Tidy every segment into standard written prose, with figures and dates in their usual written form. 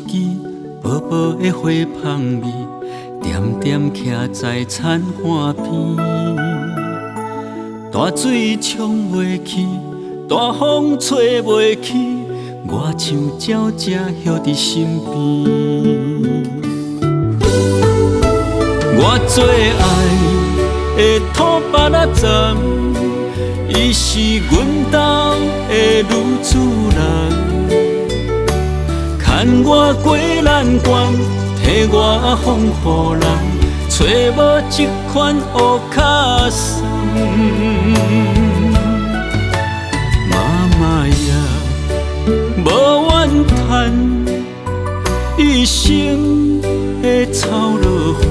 机，薄薄的花香味，点点徛在田岸边。大水冲袂去，大风吹袂去，我像鸟只歇伫身边。我最爱的土巴拉站，伊是阮家的女主人。牵我过难关，替我风雨人，找无一款乌卡送。妈妈也无怨叹，一生的操劳烦，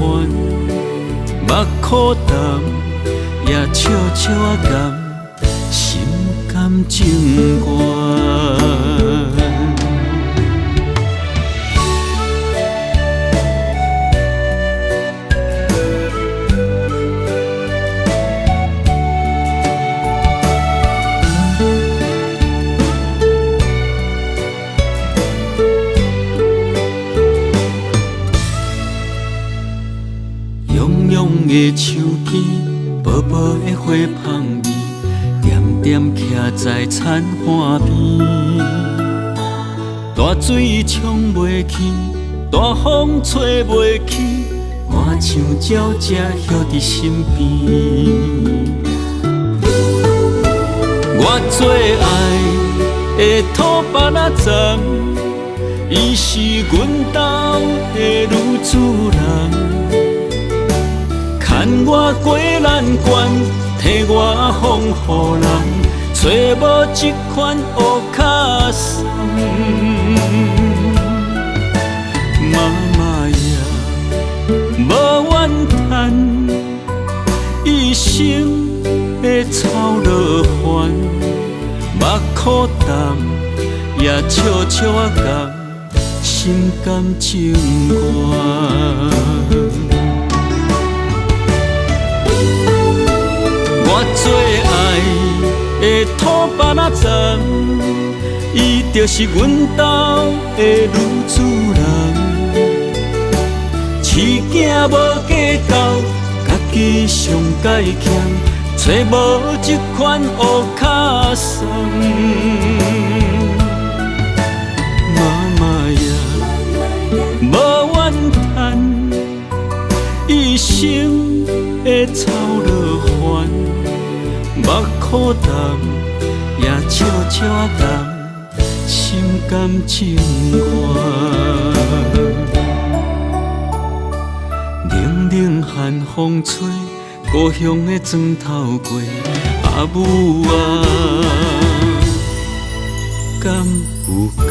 目苦淡，也笑笑甘，心甘情愿。的手机，薄薄的花香味，点点徛在田岸边。大水冲袂去，大风吹袂去，我像鸟只歇伫身边。我最爱的土巴拉站，伊是阮家的女主人。牵我过难关，替我风雨人，找无一款乌卡送。妈妈也无怨叹，一生的操劳烦，目苦淡，也笑笑甘，心甘情愿。我最爱的土巴拉站，伊就是阮家的女主人。饲囝无计较，家己上该强，找无一款乌卡送。妈妈也无怨叹，一生的操劳烦。目苦淡，也笑笑甘，心甘情愿。冷冷寒风吹，故乡的砖头街，阿母啊，敢有家？